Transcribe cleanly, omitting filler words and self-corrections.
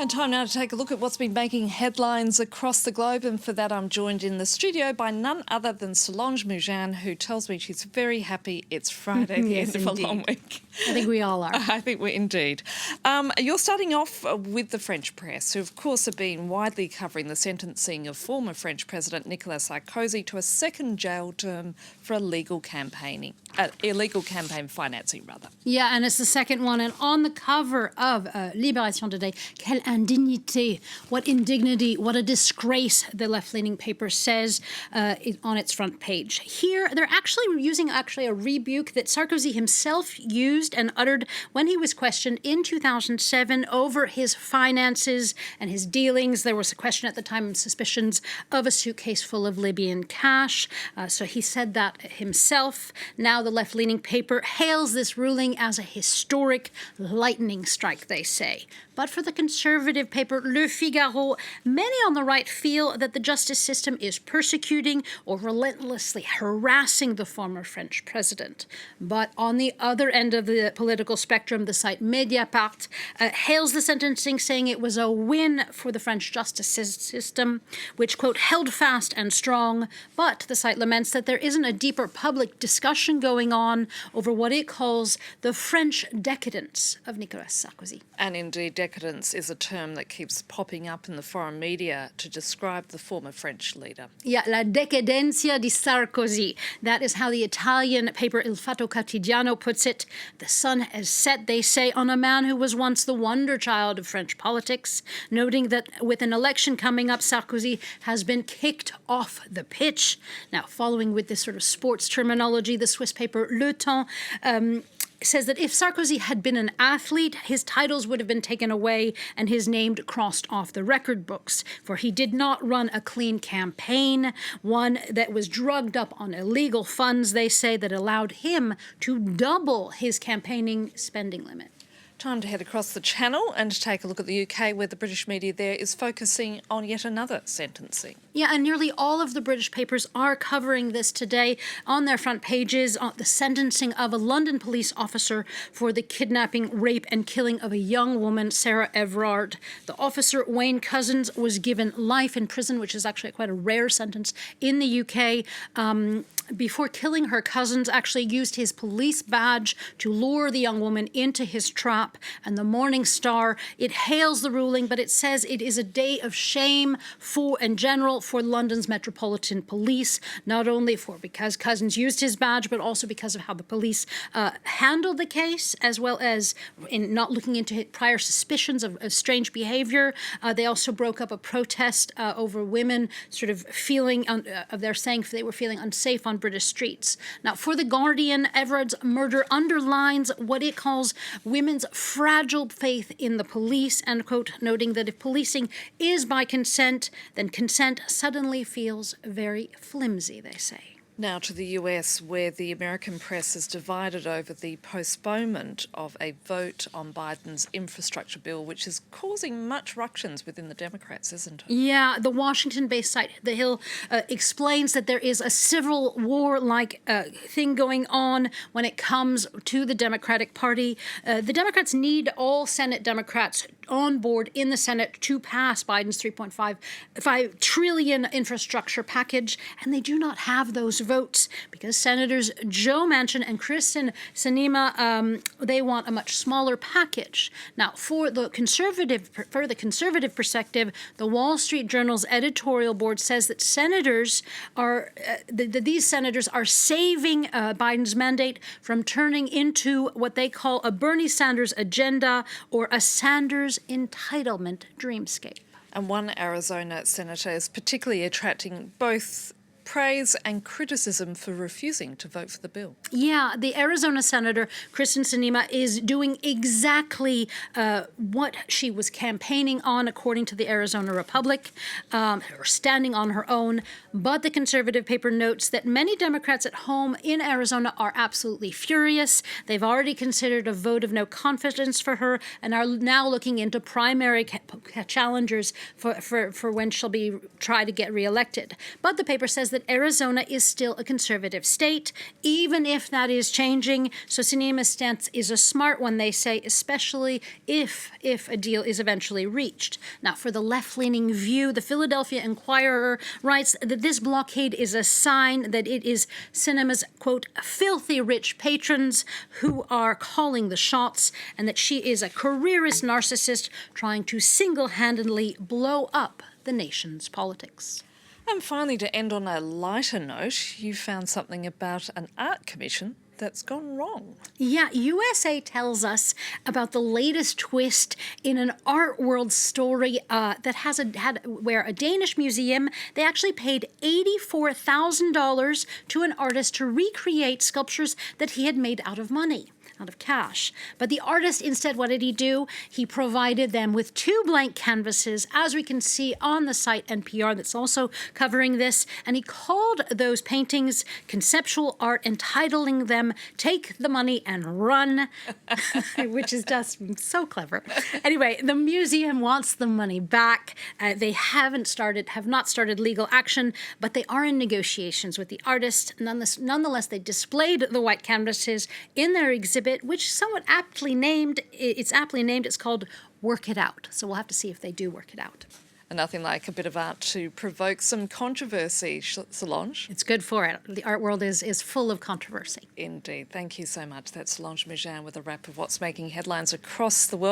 And time now to take a look at what's been making headlines across the globe. And for that, I'm joined in the studio by none other than Solange Moujane, who tells me she's very happy it's Friday, the Yes, end of indeed. a long week. I think we all are. I think we indeed. You're starting off with the French press, who of course have been widely covering the sentencing of former French President Nicolas Sarkozy to a second jail term for illegal campaign financing, rather. Yeah, and it's the second one. And on the cover of Libération today, quelle indignité, what indignity, what a disgrace, the left-leaning paper says on its front page. Here, they're actually using a rebuke that Sarkozy himself used and uttered when he was questioned in 2007 over his finances and his dealings. There was a question at the time of suspicions of a suitcase full of Libyan cash. So he said that himself. Now the left-leaning paper hails this ruling as a historic lightning strike, they say. But for the conservative paper Le Figaro, many on the right feel that the justice system is persecuting or relentlessly harassing the former French president. But on the other end of the political spectrum, the site Mediapart hails the sentencing, saying it was a win for the French justice system, which, quote, held fast and strong. But the site laments that there isn't a deeper public discussion going on over what it calls the French decadence of Nicolas Sarkozy. And indeed, decadence is a term that keeps popping up in the foreign media to describe the former French leader. Yeah, la decadencia di Sarkozy. That is how the Italian paper Il Fatto Quotidiano puts it. The sun has set, they say, on a man who was once the wonder child of French politics, noting that with an election coming up, Sarkozy has been kicked off the pitch. Now, following with this sort of sports terminology, the Swiss paper Le Temps says that if Sarkozy had been an athlete, his titles would have been taken away and his name crossed off the record books, for he did not run a clean campaign, one that was drugged up on illegal funds, they say, that allowed him to double his campaigning spending limit. Time to head across the channel and to take a look at the UK, where the British media there is focusing on yet another sentencing. Yeah, and nearly all of the British papers are covering this today on their front pages, on the sentencing of a London police officer for the kidnapping, rape and killing of a young woman, Sarah Everard. The officer, Wayne Couzens, was given life in prison, which is actually quite a rare sentence in the UK. Before killing her, Couzens actually used his police badge to lure the young woman into his trap. And the Morning Star, it hails the ruling, but it says it is a day of shame in general for London's Metropolitan Police, not only because Couzens used his badge, but also because of how the police handled the case, as well as in not looking into prior suspicions of strange behavior. They also broke up a protest over women sort of feeling, they're saying they were feeling unsafe on British streets. Now, for The Guardian, Everard's murder underlines what it calls women's fragile faith in the police, end quote, noting that if policing is by consent, then consent suddenly feels very flimsy, they say. Now to the US, where the American press is divided over the postponement of a vote on Biden's infrastructure bill, which is causing much ructions within the Democrats, isn't it? Yeah, the Washington-based site The Hill explains that there is a civil war-like thing going on when it comes to the Democratic Party. The Democrats need all Senate Democrats on board in the Senate to pass Biden's $3.5 trillion infrastructure package, and they do not have those votes because Senators Joe Manchin and Kyrsten Sinema, they want a much smaller package. Now, for the conservative perspective, the Wall Street Journal's editorial board says that senators are these senators are saving Biden's mandate from turning into what they call a Bernie Sanders agenda or a Sanders entitlement dreamscape. And one Arizona senator is particularly attracting both praise and criticism for refusing to vote for the bill. Yeah, the Arizona Senator Kyrsten Sinema is doing exactly what she was campaigning on, according to the Arizona Republic, or standing on her own. But the conservative paper notes that many Democrats at home in Arizona are absolutely furious. They've already considered a vote of no confidence for her and are now looking into primary challengers for when she'll be tried to get reelected. But the paper says that that Arizona is still a conservative state, even if that is changing. So Sinema's stance is a smart one, they say, especially if a deal is eventually reached. Now, for the left-leaning view, the Philadelphia Inquirer writes that this blockade is a sign that it is Sinema's, quote, filthy rich patrons who are calling the shots, and that she is a careerist narcissist trying to single-handedly blow up the nation's politics. And finally, to end on a lighter note, you found something about an art commission that's gone wrong. Yeah, USA tells us about the latest twist in an art world story that where a Danish museum, they actually paid $84,000 to an artist to recreate sculptures that he had made out of money. Out of cash. But the artist, instead, what did he do? He provided them with 2 blank canvases, as we can see on the site NPR that's also covering this, and he called those paintings conceptual art, entitling them "Take the Money and Run," which is just so clever. Anyway, the museum wants the money back. They have not started legal action, but they are in negotiations with the artist. Nonetheless, they displayed the white canvases in their exhibit, which somewhat aptly named. It's called Work It Out. So we'll have to see if they do work it out. And nothing like a bit of art to provoke some controversy, Solange. It's good for it. The art world is full of controversy. Indeed. Thank you so much. That's Solange Mejin with a wrap of what's making headlines across the world.